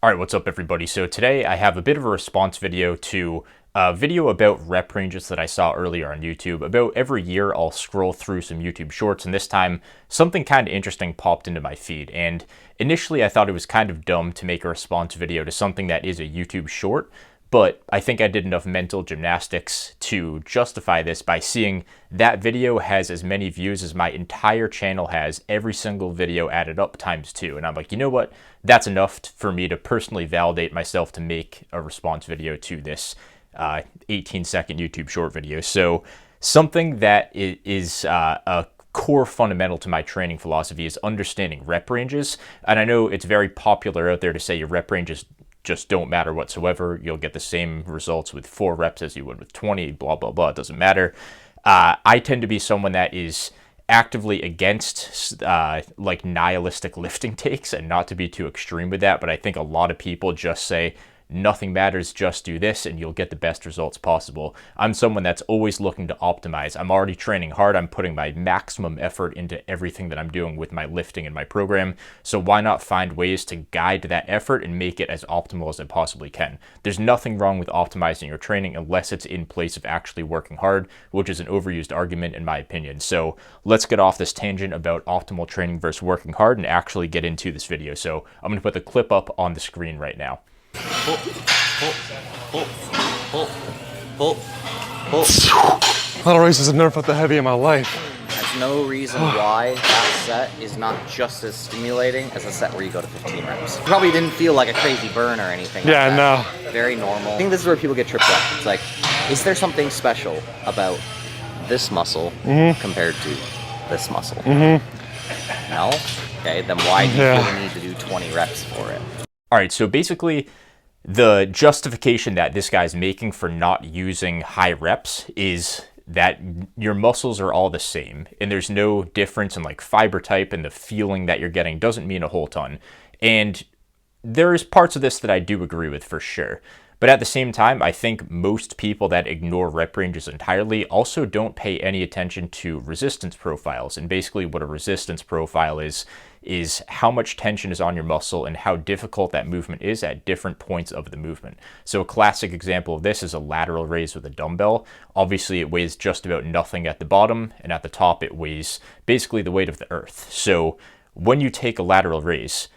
All right, what's up everybody? So today I have a bit of a response video to a video about rep ranges that I saw earlier on YouTube. About every year I'll scroll through some YouTube shorts, and this time something kind of interesting popped into my feed. And initially I thought it was kind of dumb to make a response video to something that is a YouTube short, but I think I did enough mental gymnastics to justify this by seeing that video has as many views as my entire channel has, every single video added up ×2. And I'm like, you know what? That's enough for me to personally validate myself to make a response video to this 18-second YouTube short video. So something that is a core fundamental to my training philosophy is understanding rep ranges. And I know it's very popular out there to say your rep ranges just don't matter whatsoever. You'll get the same results with 4 reps as you would with 20, blah, blah, blah. It doesn't matter. I tend to be someone that is actively against like nihilistic lifting takes, and not to be too extreme with that, but I think a lot of people just say, nothing matters, just do this and you'll get the best results possible. I'm someone that's always looking to optimize. I'm already training hard. I'm putting my maximum effort into everything that I'm doing with my lifting and my program. So why not find ways to guide that effort and make it as optimal as it possibly can? There's nothing wrong with optimizing your training unless it's in place of actually working hard, which is an overused argument in my opinion. So let's get off this tangent about optimal training versus working hard and actually get into this video. So I'm going to put the clip up on the screen right now. Pull, pull, pull, pull, pull, pull. Lateral raises have never felt that heavy in my life. There's no reason why that set is not just as stimulating as a set where you go to 15 reps. You probably didn't feel like a crazy burn or anything. Yeah, like that. no. Very normal. I think this is where people get tripped up. It's like, is there something special about this muscle compared to this muscle? No? Okay, then why do you really need to do 20 reps for it? All right, so basically the justification that this guy's making for not using high reps is that your muscles are all the same and there's no difference in like fiber type, and the feeling that you're getting doesn't mean a whole ton. And there's parts of this that I do agree with for sure. But at the same time, I think most people that ignore rep ranges entirely also don't pay any attention to resistance profiles. And basically what a resistance profile is how much tension is on your muscle and how difficult that movement is at different points of the movement. So a classic example of this is a lateral raise with a dumbbell. Obviously it weighs just about nothing at the bottom, and at the top it weighs basically the weight of the earth. So when you take a lateral raise,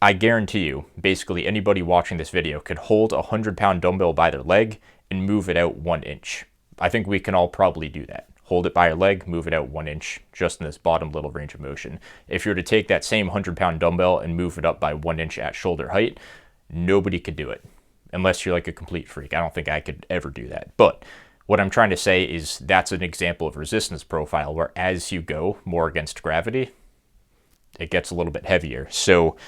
I guarantee you, basically anybody watching this video could hold a 100-pound dumbbell by their leg and move it out 1 inch. I think we can all probably do that. Hold it by your leg, move it out 1 inch, just in this bottom little range of motion. If you were to take that same 100-pound dumbbell and move it up by 1 inch at shoulder height, nobody could do it. Unless you're like a complete freak. I don't think I could ever do that. But what I'm trying to say is that's an example of resistance profile where as you go more against gravity, it gets a little bit heavier. So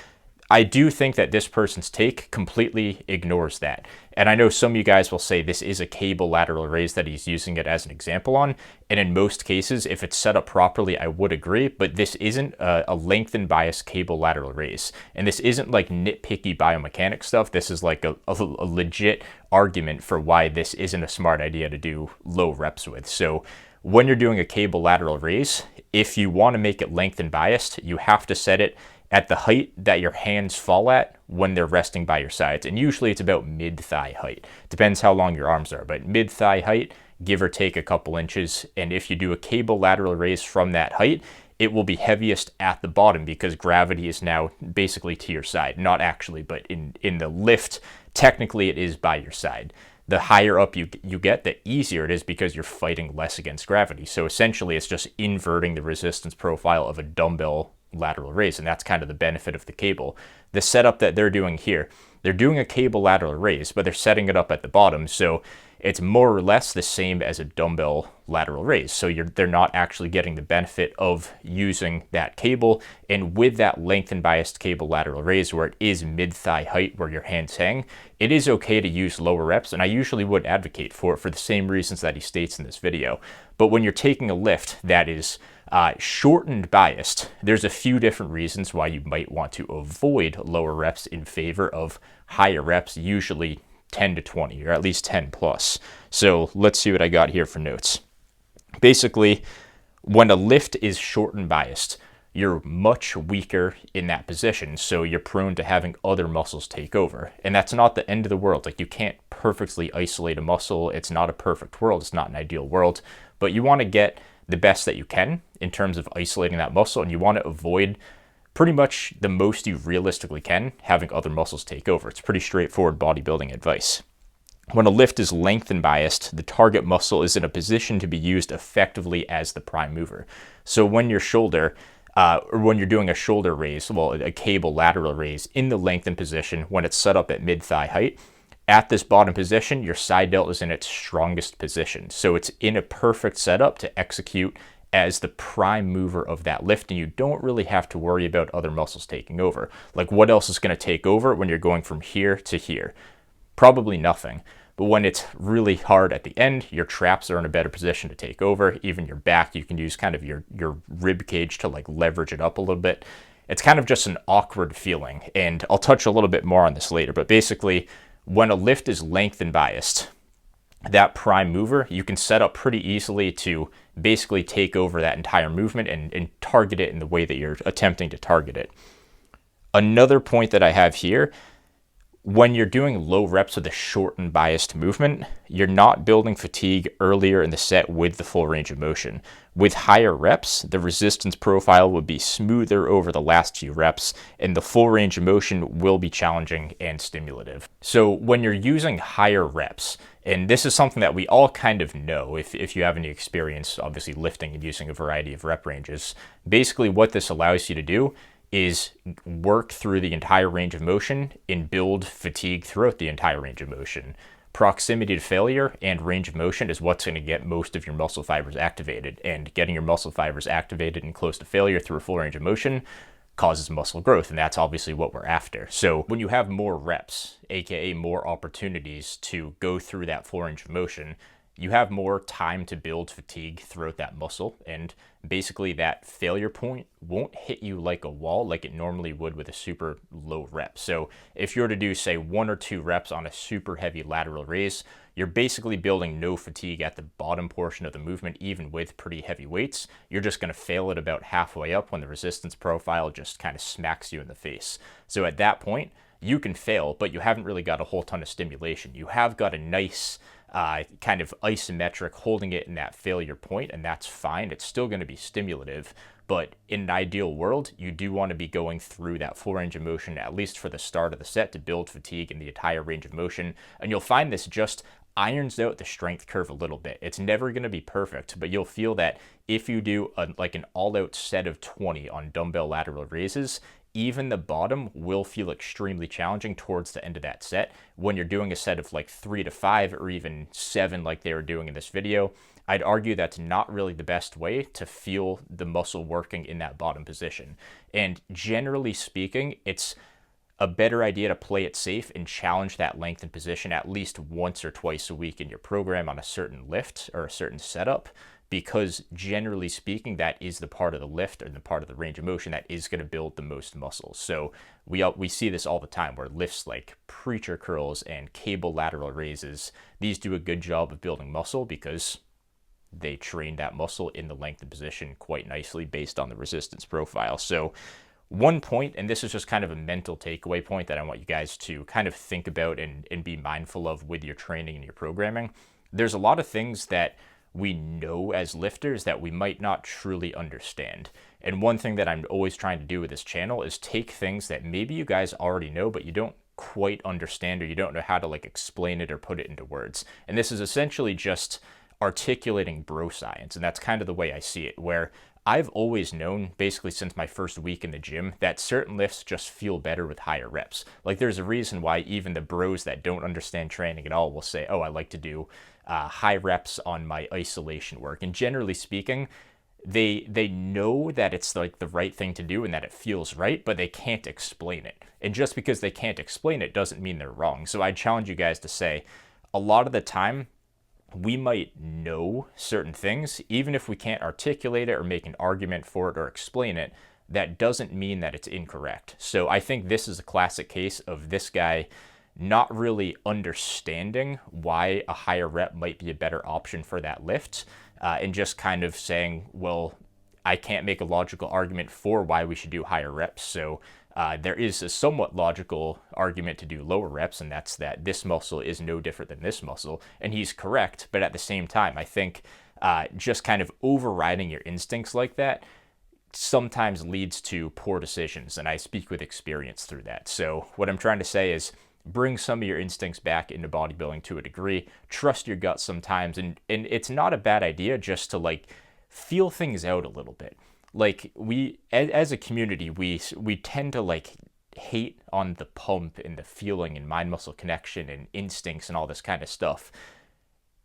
I do think that this person's take completely ignores that. And I know some of you guys will say this is a cable lateral raise that he's using it as an example on. And in most cases, if it's set up properly, I would agree. But this isn't a length and bias cable lateral raise. And this isn't like nitpicky biomechanics stuff. This is like a legit argument for why this isn't a smart idea to do low reps with. So when you're doing a cable lateral raise, if you want to make it length and biased, you have to set it at the height that your hands fall at when they're resting by your sides. And usually it's about mid-thigh height. Depends how long your arms are, but mid-thigh height, give or take a couple inches. And if you do a cable lateral raise from that height, it will be heaviest at the bottom because gravity is now basically to your side. Not actually, but in the lift, technically it is by your side. The higher up you get, the easier it is because you're fighting less against gravity. So essentially it's just inverting the resistance profile of a dumbbell lateral raise, and that's kind of the benefit of the cable. The setup that they're doing here, they're doing a cable lateral raise, but they're setting it up at the bottom, so it's more or less the same as a dumbbell lateral raise. So they're not actually getting the benefit of using that cable. And with that length and biased cable lateral raise where it is mid-thigh height where your hands hang, it is okay to use lower reps, and I usually would advocate for it for the same reasons that he states in this video. But when you're taking a lift that is shortened biased, there's a few different reasons why you might want to avoid lower reps in favor of higher reps, usually 10 to 20 or at least 10 plus. So let's see what I got here for notes. Basically, when a lift is shortened biased, you're much weaker in that position, so you're prone to having other muscles take over. And that's not the end of the world. Like, you can't perfectly isolate a muscle. It's not a perfect world. It's not an ideal world, but you want to get the best that you can in terms of isolating that muscle, and you want to avoid pretty much the most you realistically can having other muscles take over. It's pretty straightforward bodybuilding advice. When a lift is lengthen biased, the target muscle is in a position to be used effectively as the prime mover. So when your shoulder, or when you're doing a shoulder raise, well, a cable lateral raise in the lengthened position, when it's set up at mid-thigh height, at this bottom position, your side delt is in its strongest position. So it's in a perfect setup to execute as the prime mover of that lift, and you don't really have to worry about other muscles taking over. Like, what else is going to take over when you're going from here to here? Probably nothing. But when it's really hard at the end, your traps are in a better position to take over. Even your back, you can use kind of your rib cage to like leverage it up a little bit. It's kind of just an awkward feeling, and I'll touch a little bit more on this later, but basically when a lift is lengthen biased, that prime mover, you can set up pretty easily to basically take over that entire movement and target it in the way that you're attempting to target it. Another point that I have here, when you're doing low reps with a shortened biased movement, you're not building fatigue earlier in the set with the full range of motion. With higher reps, the resistance profile would be smoother over the last few reps, and the full range of motion will be challenging and stimulative. So when you're using higher reps, and this is something that we all kind of know if you have any experience, obviously lifting and using a variety of rep ranges, basically what this allows you to do is work through the entire range of motion and build fatigue throughout the entire range of motion. Proximity to failure and range of motion is what's going to get most of your muscle fibers activated, and getting your muscle fibers activated and close to failure through a full range of motion causes muscle growth, and that's obviously what we're after. So when you have more reps, aka more opportunities to go through that full range of motion, you have more time to build fatigue throughout that muscle, and basically that failure point won't hit you like a wall like it normally would with a super low rep. So if you were to do, say, 1 or 2 reps on a super heavy lateral raise, you're basically building no fatigue at the bottom portion of the movement, even with pretty heavy weights. You're just going to fail it about halfway up when the resistance profile just kind of smacks you in the face. So at that point, you can fail, but you haven't really got a whole ton of stimulation. You have got a nice kind of isometric holding it in that failure point, and that's fine. It's still going to be stimulative, but in an ideal world, you do want to be going through that full range of motion, at least for the start of the set, to build fatigue in the entire range of motion. And you'll find this just irons out the strength curve a little bit. It's never going to be perfect, but you'll feel that if you do like an all-out set of 20 on dumbbell lateral raises, even the bottom will feel extremely challenging towards the end of that set. When you're doing a set of like 3 to 5 or even 7 like they were doing in this video, I'd argue that's not really the best way to feel the muscle working in that bottom position. And generally speaking, it's a better idea to play it safe and challenge that lengthened position at least once or twice a week in your program on a certain lift or a certain setup, because generally speaking, that is the part of the lift or the part of the range of motion that is going to build the most muscle. So we see this all the time where lifts like preacher curls and cable lateral raises, these do a good job of building muscle because they train that muscle in the lengthened position quite nicely based on the resistance profile. So one point, and this is just kind of a mental takeaway point that I want you guys to kind of think about and be mindful of with your training and your programming. There's a lot of things that we know as lifters that we might not truly understand. And one thing that I'm always trying to do with this channel is take things that maybe you guys already know, but you don't quite understand, or you don't know how to like explain it or put it into words. And this is essentially just articulating bro science. And that's kind of the way I see it, where I've always known, basically since my first week in the gym, that certain lifts just feel better with higher reps. Like, there's a reason why even the bros that don't understand training at all will say, oh, I like to do high reps on my isolation work. And generally speaking, they know that it's like the right thing to do and that it feels right, but they can't explain it. And just because they can't explain it doesn't mean they're wrong. So I challenge you guys to say, a lot of the time, we might know certain things, even if we can't articulate it or make an argument for it or explain it, that doesn't mean that it's incorrect. So I think this is a classic case of this guy not really understanding why a higher rep might be a better option for that lift, and just kind of saying, well, I can't make a logical argument for why we should do higher reps. So there is a somewhat logical argument to do lower reps, and that's that this muscle is no different than this muscle. And he's correct, but at the same time, I think just kind of overriding your instincts like that sometimes leads to poor decisions, and I speak with experience through that. So what I'm trying to say is bring some of your instincts back into bodybuilding to a degree. Trust your gut sometimes, and it's not a bad idea just to like feel things out a little bit. Like we as a community, we tend to like hate on the pump and the feeling and mind muscle connection and instincts and all this kind of stuff.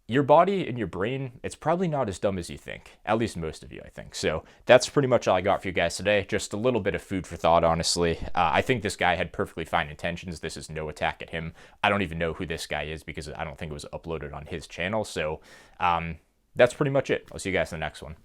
Your body and your brain, it's probably not as dumb as you think. At least most of you, I think. So that's pretty much all I got for you guys today. Just a little bit of food for thought, honestly. I think this guy had perfectly fine intentions. This is no attack at him. I don't even know who this guy is because I don't think it was uploaded on his channel. So that's pretty much it. I'll see you guys in the next one.